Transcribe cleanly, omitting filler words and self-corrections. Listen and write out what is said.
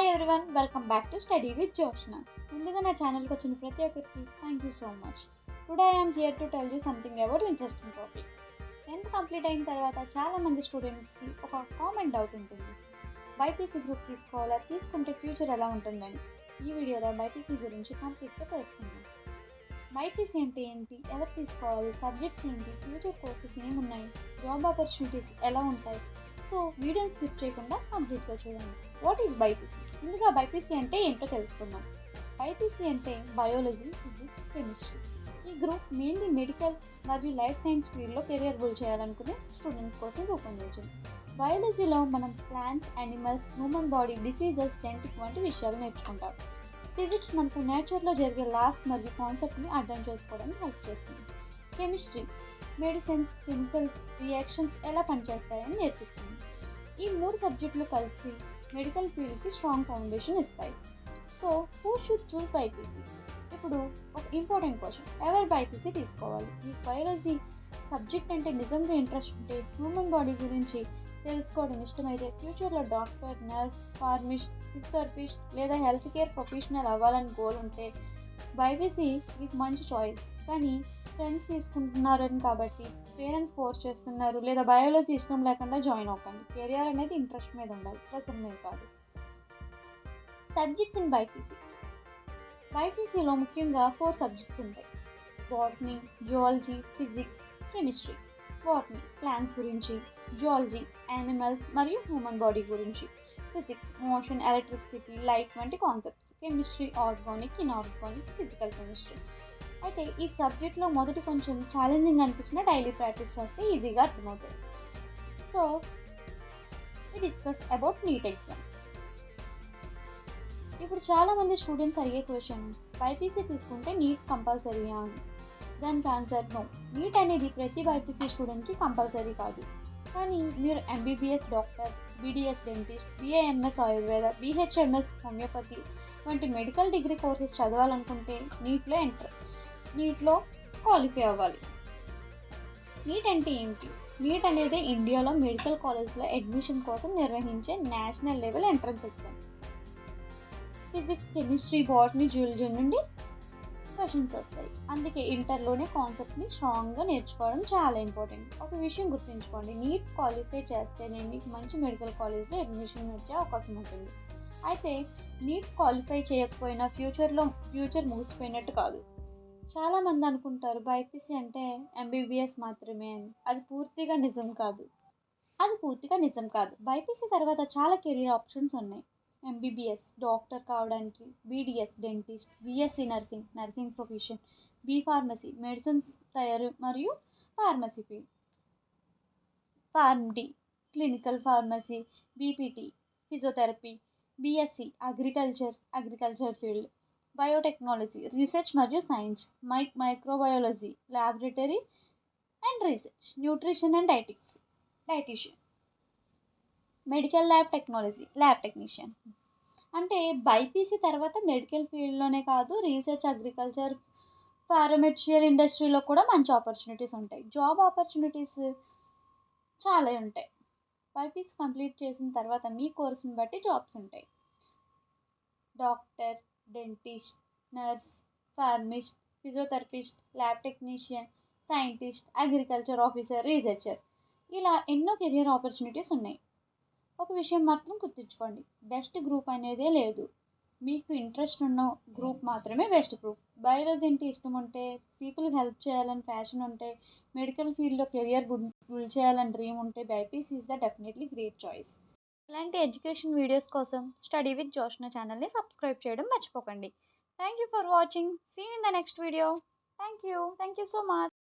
Everyone, welcome back to study with Joshna. ముందుగా నా ఛానల్కి వచ్చిన ప్రతి ఒక్కరికి thank you so much. Today I'm here to tell you something about interesting topic. 10th complete అయిన తర్వాత చాలామంది స్టూడెంట్స్కి ఒక కామన్ డౌట్ ఉంటుంది, బైపీసీ గ్రూప్ తీసుకోవాలా, తీసుకుంటే ఫ్యూచర్ ఎలా ఉంటుందని. ఈ వీడియోలో బైపీసీ గురించి కంప్లీట్గా తెలుసుకుందాం. బైపీసీ అంటే ఏంటి, ఎవరు తీసుకోవాలి, సబ్జెక్ట్స్ ఏంటి, ఫ్యూచర్ కోర్సెస్ ఏమున్నాయి, జాబ్ ఆపర్చునిటీస్ ఎలా ఉంటాయి. సో వీడియోని స్కిప్ చేయకుండా కంప్లీట్గా చూడండి. What is BiPC? ముందుగా బైపీసీ అంటే ఏంటో తెలుసుకుందాం. బైపీసీ అంటే బయాలజీ, ఫిజిక్స్, కెమిస్ట్రీ. ఈ గ్రూప్ మెయిన్లీ మెడికల్ మరియు లైఫ్ సైన్స్ ఫీల్డ్లో కెరియర్ బిల్డ్ చేయాలనుకునే స్టూడెంట్స్ కోసం రూపొందించింది. బయాలజీలో మనం plants, animals, human body, diseases, genetic వంటి విషయాలు నేర్చుకుంటాం. ఫిజిక్స్ మనకు నేచర్లో జరిగే లాస్ మరియు కాన్సెప్ట్ని అర్థం చేసుకోవడానికి హెల్ప్ చేస్తుంది. కెమిస్ట్రీ మెడిసిన్స్, కెమికల్స్, రియాక్షన్స్ ఎలా పనిచేస్తాయని నేర్పిస్తుంది. ఈ 3 సబ్జెక్టులు కలిసి మెడికల్ ఫీల్డ్కి స్ట్రాంగ్ ఫౌండేషన్ ఇస్తాయి. So who should choose BiPC? ఇప్పుడు ఒక ఇంపార్టెంట్ క్వశ్చన్, ఎవరు బైపీసీ తీసుకోవాలి? ఈ బయాలజీ సబ్జెక్ట్ అంటే నిజంగా ఇంట్రెస్ట్ ఉంటే, హ్యూమన్ బాడీ గురించి తెలుసుకోవడం ఇష్టమైతే, ఫ్యూచర్లో డాక్టర్, నర్స్, ఫార్మిస్ట్, ఫిజియోథెరపిస్ట్ లేదా హెల్త్ కేర్ ప్రొఫెషనల్ అవ్వాలని గోల్ ఉంటే బైపీసీ మీకు మంచి చాయిస్. కానీ ఫ్రెండ్స్ తీసుకుంటున్నారని కాబట్టి, పేరెంట్స్ ఫోర్స్ చేస్తున్నారు లేదా బయాలజీ ఇష్టం లేకుండా జాయిన్ అవ్వకండి. కెరియర్ అనేది ఇంట్రెస్ట్ మీద ఉండాలి, ప్రెజర్ మీద కాదు. Subjects in BiPC. బైపీసీలో ముఖ్యంగా 4 సబ్జెక్ట్స్ ఉంటాయి: botany, zoology, physics, chemistry. Botany plants గురించి, జువాలజీ యానిమల్స్ మరియు హ్యూమన్ బాడీ గురించి, ఫిజిక్స్ మోషన్, ఎలక్ట్రిసిటీ, లైట్ వంటి concepts, chemistry organic, inorganic, physical chemistry. అయితే ఈ సబ్జెక్ట్లో మొదటి కొంచెం ఛాలెంజింగ్ అనిపించిన డైలీ ప్రాక్టీస్ చేస్తే ఈజీగా అర్థమవుతుంది. So we discuss about NEET exam. ఇప్పుడు చాలామంది స్టూడెంట్స్ అడిగే క్వశ్చన్, బైపీసీ తీసుకుంటే నీట్ కంపల్సరీయా అని. దానికి ఆన్సర్ నో. నీట్ అనేది ప్రతి బైపీసీ స్టూడెంట్కి కంపల్సరీ కాదు. కానీ మీరు MBBS doctor, BDS dentist, BAMS Ayurveda, BHMS homeopathy వంటి మెడికల్ డిగ్రీ కోర్సెస్ చదవాలనుకుంటే నీట్లో క్వాలిఫై అవ్వాలి. నీట్ అంటే ఏంటి? నీట్ అనేది ఇండియాలో మెడికల్ కాలేజ్లో అడ్మిషన్ కోసం నిర్వహించే national level entrance exam. Physics, chemistry, botany, zoology నుండి క్వశ్చన్స్ వస్తాయి. అందుకే ఇంటర్లోనే కాన్సెప్ట్ని స్ట్రాంగ్గా నేర్చుకోవడం చాలా ఇంపార్టెంట్. ఒక విషయం గుర్తుంచుకోండి, నీట్ క్వాలిఫై చేస్తేనే మీకు మంచి మెడికల్ కాలేజ్లో అడ్మిషన్ వచ్చే అవకాశం ఉంటుంది. అయితే నీట్ క్వాలిఫై చేయకపోయినా ఫ్యూచర్ ముగిసిపోయినట్టు కాదు. చాలామంది అనుకుంటారు బైపీసీ అంటే ఎంబీబీఎస్ మాత్రమే అని. అది పూర్తిగా నిజం కాదు. బైపీసీ తర్వాత చాలా కెరీర్ ఆప్షన్స్ ఉన్నాయి. ఎంబీబీఎస్ డాక్టర్ కావడానికి, BDS dentist, BSc nursing profession, B pharmacy medicines తయారు మరియు pharmacy field, PharmD clinical pharmacy, BPT physiotherapy, BSc agriculture field, biotechnology research మరియు science, microbiology laboratory and research, nutrition and dietician, medical lab technician. అంటే BiPC తర్వాత medical ఫీల్డ్లోనే కాదు, research, agriculture, pharmaceutical ఇండస్ట్రీలో కూడా మంచి ఆపర్చునిటీస్ ఉంటాయి. జాబ్ ఆపర్చునిటీస్ చాలా ఉంటాయి. బైపీసీ కంప్లీట్ చేసిన తర్వాత మీ కోర్సుని బట్టి జాబ్స్ ఉంటాయి. Doctor, dentist, nurse, pharmacist, physiotherapist, lab technician, scientist, agriculture officer, researcher, ఇలా ఎన్నో కెరియర్ ఆపర్చునిటీస్ ఉన్నాయి. ఒక విషయం మాత్రం గుర్తుంచుకోండి, బెస్ట్ గ్రూప్ అనేదే లేదు. మీకు ఇంట్రెస్ట్ ఉన్న గ్రూప్ మాత్రమే బెస్ట్ గ్రూప్. బయాలజీ అంటే ఇష్టం ఉంటే, పీపుల్కి హెల్ప్ చేయాలని ప్యాషన్ ఉంటే, మెడికల్ ఫీల్డ్లో కెరియర్ బిల్డ్ చేయాలని డ్రీమ్ ఉంటే, BiPC is the definitely great choice. ఇలాంటి ఎడ్యుకేషన్ వీడియోస్ కోసం స్టడీ విత్ జోష్న ఛానల్ని సబ్స్క్రైబ్ చేయడం మర్చిపోకండి. Thank you for watching. See you in the next video. Thank you so much.